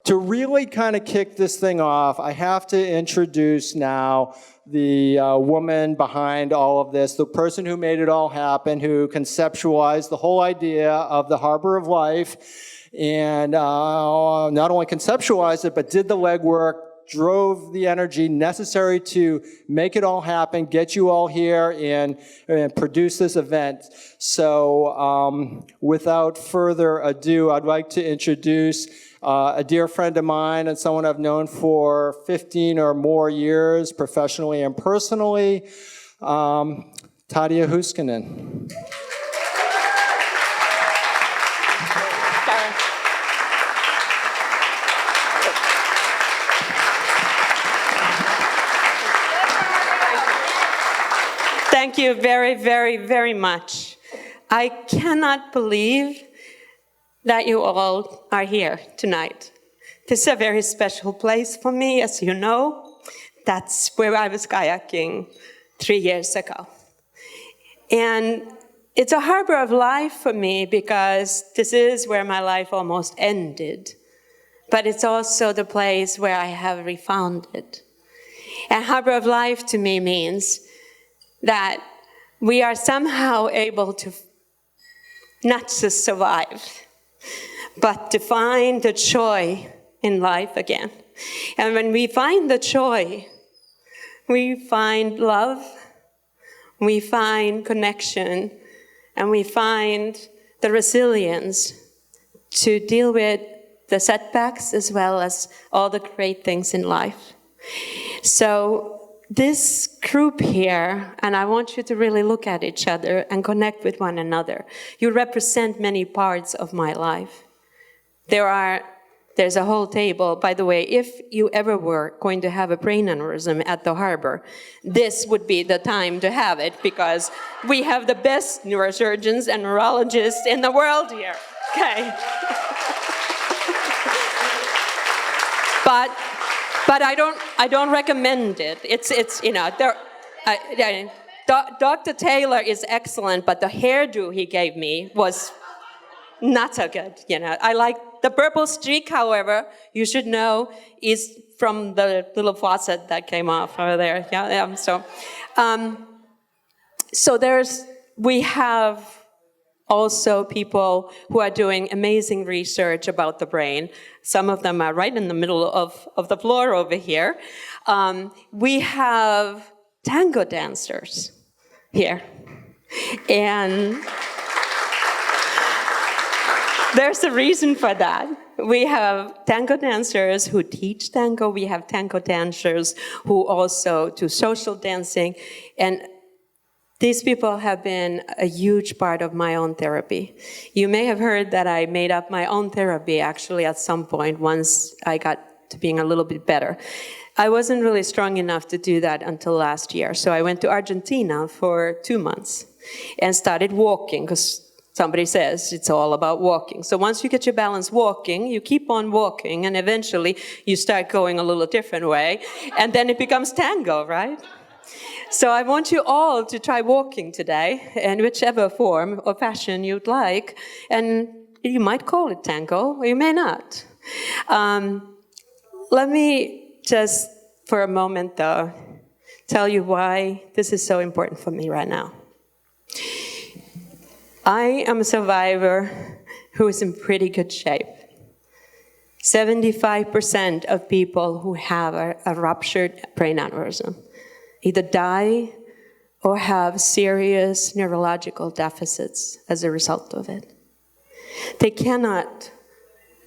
to really kind of kick this thing off, I have to introduce now the woman behind all of this, the person who made it all happen, who conceptualized the whole idea of the Harbor of Life, and not only conceptualized it, but did the legwork, drove the energy necessary to make it all happen, get you all here, and produce this event. So without further ado, I'd like to introduce a dear friend of mine and someone I've known for 15 or more years, professionally and personally, Tadia Huskinen. Thank you very, very, very much. I cannot believe that you all are here tonight. This is a very special place for me, as you know. That's where I was kayaking 3 years ago. And it's a harbor of life for me because this is where my life almost ended. But it's also the place where I have refound it. And harbor of life to me means that we are somehow able to not just survive, but to find the joy in life again. And when we find the joy, we find love, we find connection, and we find the resilience to deal with the setbacks as well as all the great things in life. So this group here, and I want you to really look at each other and connect with one another. You represent many parts of my life. There's a whole table. By the way, if you ever were going to have a brain aneurysm at the harbor, this would be the time to have it because we have the best neurosurgeons and neurologists in the world here. Okay. But I don't recommend it. It's you know, Dr. Taylor is excellent, but the hairdo he gave me was not so good. You know, I like the purple streak. However, you should know is from the little faucet that came off over there. Yeah. So we have also people who are doing amazing research about the brain. Some of them are right in the middle of the floor over here. We have tango dancers here. And there's a reason for that. We have tango dancers who teach tango. We have tango dancers who also do social dancing. And these people have been a huge part of my own therapy. You may have heard that I made up my own therapy actually at some point once I got to being a little bit better. I wasn't really strong enough to do that until last year. So I went to Argentina for 2 months and started walking because somebody says it's all about walking. So once you get your balance walking, you keep on walking and eventually you start going a little different way and then it becomes tango, right? So I want you all to try walking today in whichever form or fashion you'd like. And you might call it tango, or you may not. Let me just, for a moment though, tell you why this is so important for me right now. I am a survivor who is in pretty good shape. 75% of people who have a ruptured brain aneurysm either die or have serious neurological deficits as a result of it. They cannot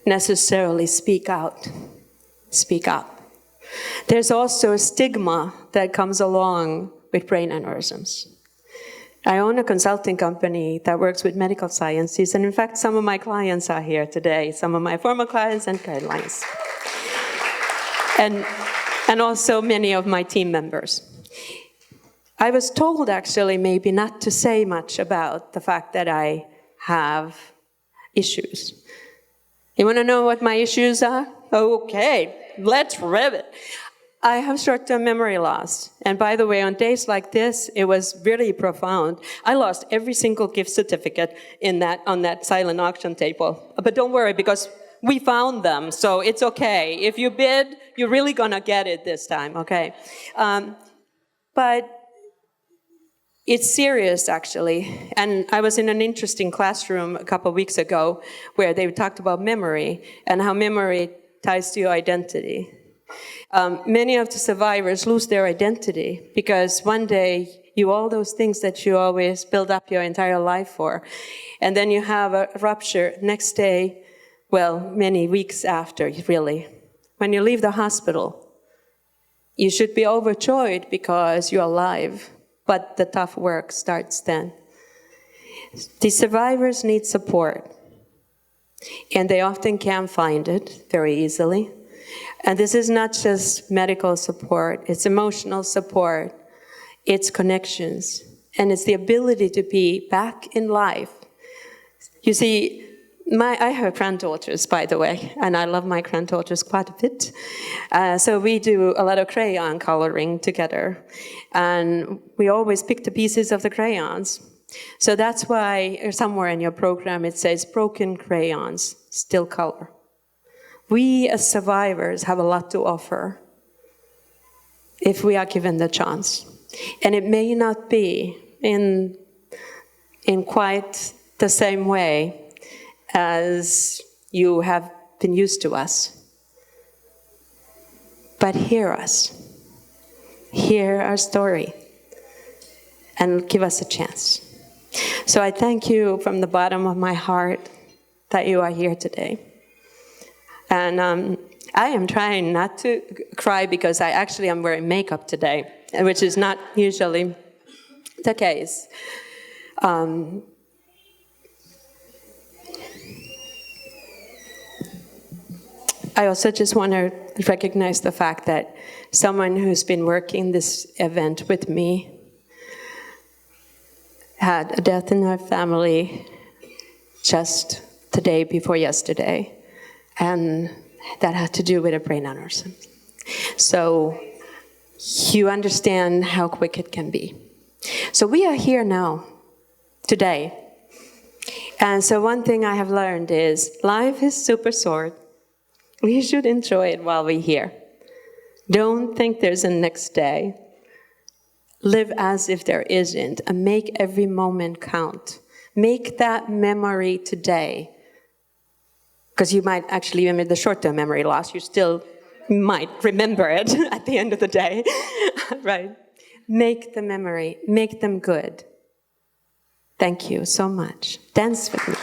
necessarily speak up. There's also a stigma that comes along with brain aneurysms. I own a consulting company that works with medical sciences, and in fact, some of my clients are here today, some of my former clients and current clients. And also many of my team members. I was told, actually, maybe not to say much about the fact that I have issues. You want to know what my issues are? Okay, let's rev it. I have short-term memory loss. And by the way, on days like this, it was really profound. I lost every single gift certificate on that silent auction table. But don't worry, because we found them, so it's okay. If you bid, you're really gonna get it this time, okay? But it's serious, actually. And I was in an interesting classroom a couple of weeks ago where they talked about memory and how memory ties to your identity. Many of the survivors lose their identity because one day all those things that you always build up your entire life for, and then you have a rupture next day, well, many weeks after, really. When you leave the hospital, you should be overjoyed because you're alive, but the tough work starts then. The survivors need support, and they often can't find it very easily. And this is not just medical support, it's emotional support, it's connections, and it's the ability to be back in life. You see, I have granddaughters, by the way, and I love my granddaughters quite a bit. So we do a lot of crayon coloring together, and we always pick the pieces of the crayons. So that's why somewhere in your program it says, broken crayons, still color. We as survivors have a lot to offer if we are given the chance. And it may not be in quite the same way as you have been used to us. But hear us. Hear our story. And give us a chance. So I thank you from the bottom of my heart that you are here today. And I am trying not to cry because I actually am wearing makeup today, which is not usually the case. I also just want to recognize the fact that someone who's been working this event with me had a death in her family just the day before yesterday, and that had to do with a brain aneurysm. So you understand how quick it can be. So we are here now, today. And so one thing I have learned is life is super short. We should enjoy it while we're here. Don't think there's a next day. Live as if there isn't, and make every moment count. Make that memory today. Because you might actually, even with the short-term memory loss, you still might remember it at the end of the day, right? Make the memory, make them good. Thank you so much. Dance with me.